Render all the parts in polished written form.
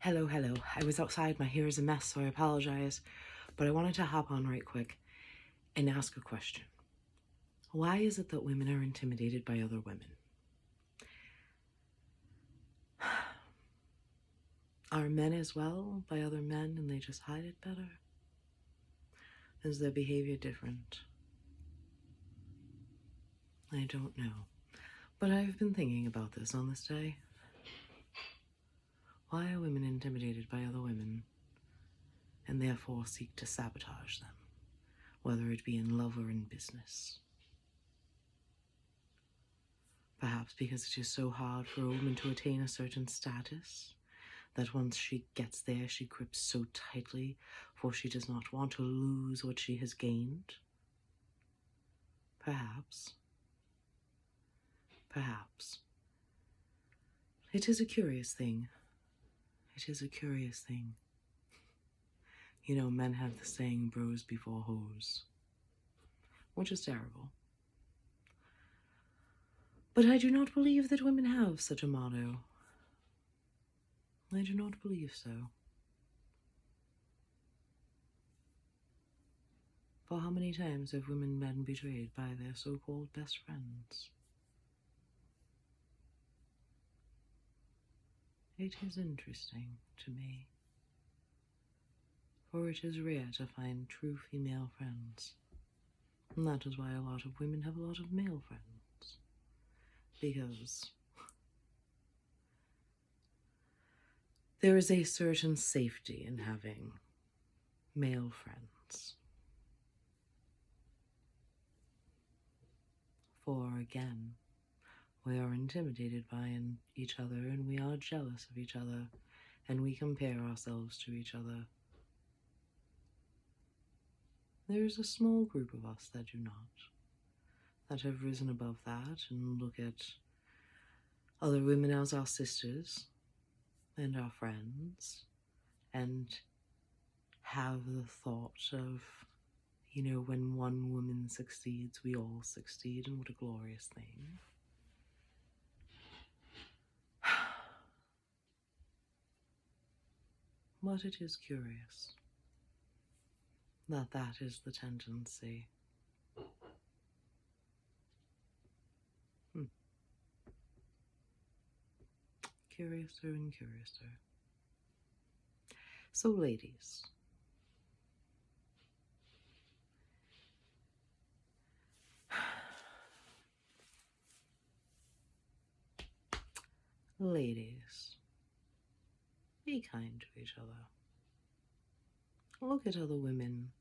Hello. I was outside. My hair is a mess, so I apologize. But I wanted to hop on right quick and ask a question. Why is it that women are intimidated by other women? Are men as well by other men and they just hide it better? Is their behavior different? I don't know. But I've been thinking about this on this day. Why are women intimidated by other women and therefore seek to sabotage them, whether it be in love or in business? Perhaps because it is so hard for a woman to attain a certain status that once she gets there, she grips so tightly, for she does not want to lose what she has gained. Perhaps. It is a curious thing. You know, men have the saying, bros before hoes, which is terrible. But I do not believe that women have such a motto. I do not believe so. For how many times have women been betrayed by their so-called best friends? It is interesting to me, for it is rare to find true female friends. And that is why a lot of women have a lot of male friends. Because there is a certain safety in having male friends. For again, we are intimidated by each other, and we are jealous of each other, and we compare ourselves to each other. There is a small group of us that do not, that have risen above that and look at other women as our sisters and our friends, and have the thought of, you know, when one woman succeeds, we all succeed, and what a glorious thing. But it is curious that that is the tendency. Curiouser and curiouser. So, ladies, be kind to each other. Look at other women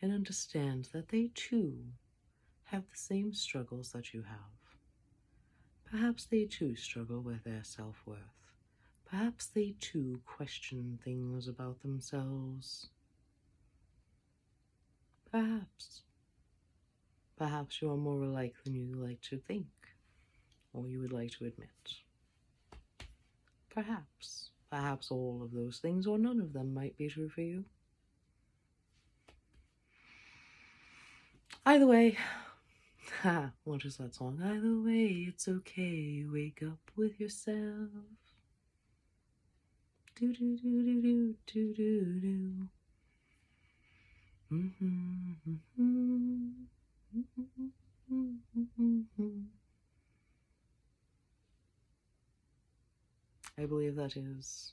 and understand that they too have the same struggles that you have. Perhaps they too struggle with their self-worth. Perhaps they too question things about themselves. Perhaps you are more alike than you like to think, or you would like to admit. Perhaps all of those things, or none of them, might be true for you. Either way, what is that song? Either way, it's okay, wake up with yourself. Do do do do do do do do. I believe that is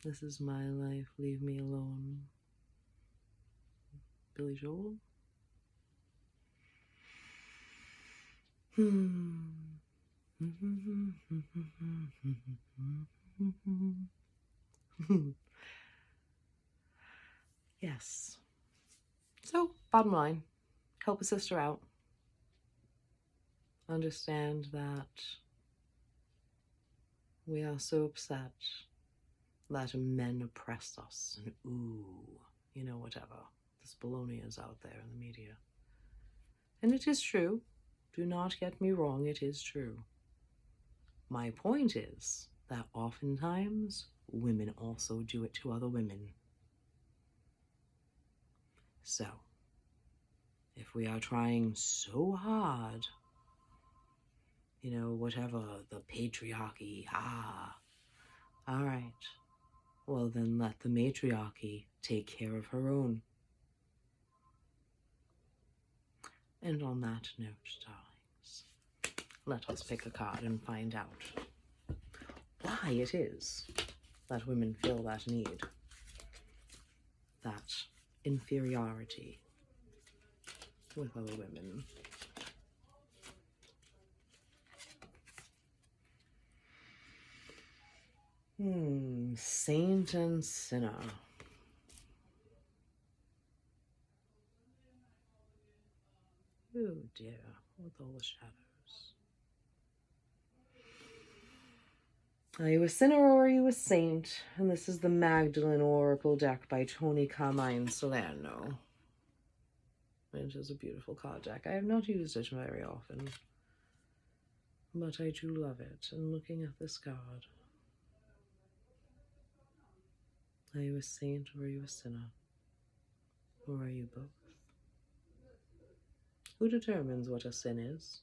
This Is My Life, Leave Me Alone. Billy Joel? Yes. So, bottom line, help a sister out. Understand that we are so upset that men oppress us and you know, whatever. This baloney is out there in the media. And it is true. Do not get me wrong, it is true. My point is that oftentimes women also do it to other women. So, if we are trying so hard, you know, whatever, the patriarchy, All right. Well, then let the matriarchy take care of her own. And on that note, darlings, let us pick a card and find out why it is that women feel that need, that inferiority with other women. Saint and sinner. Oh dear, with all the shadows. Are you a sinner or are you a saint? And this is the Magdalene Oracle deck by Tony Carmine Salerno. It is a beautiful card deck. I have not used it very often, but I do love it. And looking at this card, are you a saint or are you a sinner? Or are you both? Who determines what a sin is?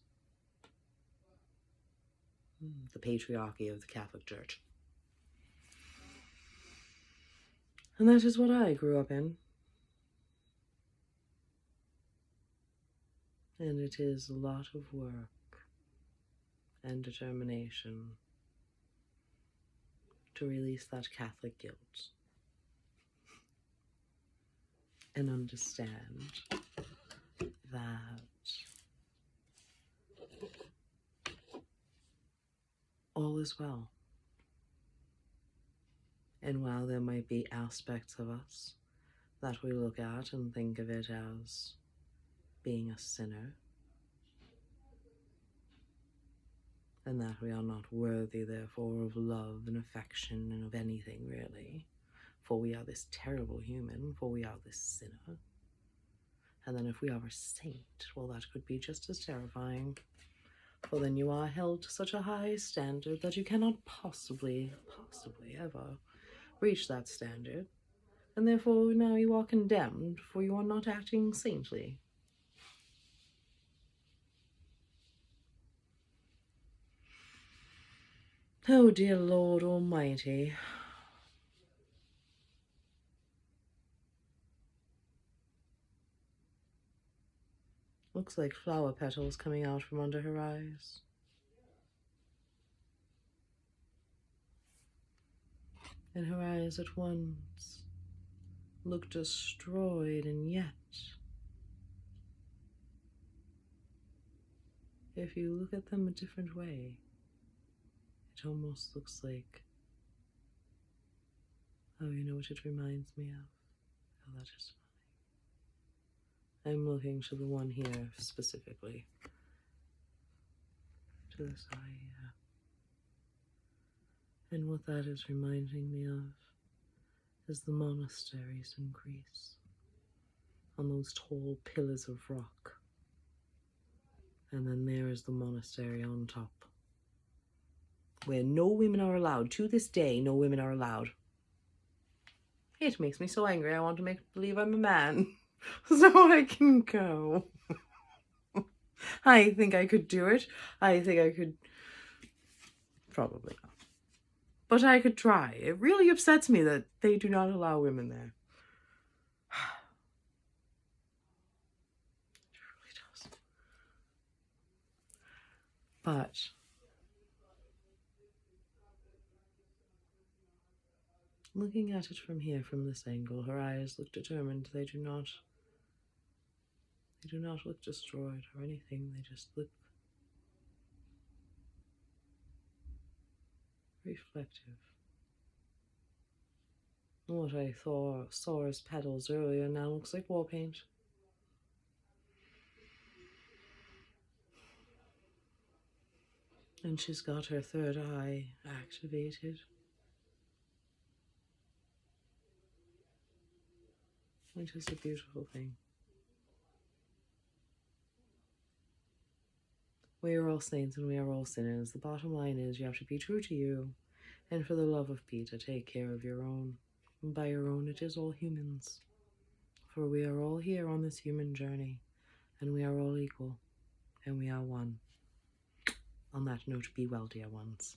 The patriarchy of the Catholic Church. And that is what I grew up in. And it is a lot of work and determination to release that Catholic guilt and understand that all is well. And while there might be aspects of us that we look at and think of it as being a sinner, and that we are not worthy, therefore, of love and affection and of anything, really, for we are this terrible human, for we are this sinner. And then if we are a saint, well, that could be just as terrifying, for then you are held to such a high standard that you cannot possibly ever reach that standard, and therefore now you are condemned, for you are not acting saintly. Oh, dear Lord Almighty. Looks like flower petals coming out from under her eyes. And her eyes at once look destroyed, and yet, if you look at them a different way, it almost looks like, oh, you know what it reminds me of? Oh, that is funny. I'm looking to the one here specifically. To this eye here. And what that is reminding me of is the monasteries in Greece, on those tall pillars of rock. And then there is the monastery on top, where no women are allowed. To this day, no women are allowed. It makes me so angry. I want to make believe I'm a man so I can go. I think I could do it. I think I could. Probably not. But I could try. It really upsets me that they do not allow women there. It really does. But looking at it from here, from this angle, her eyes look determined. They do not look destroyed or anything. They just look reflective. What I saw as petals earlier now looks like wall paint. And she's got her third eye activated. Which is a beautiful thing. We are all saints and we are all sinners. The bottom line is you have to be true to you, and for the love of Peter, take care of your own. And by your own, it is all humans. For we are all here on this human journey, and we are all equal, and we are one. On that note, be well, dear ones.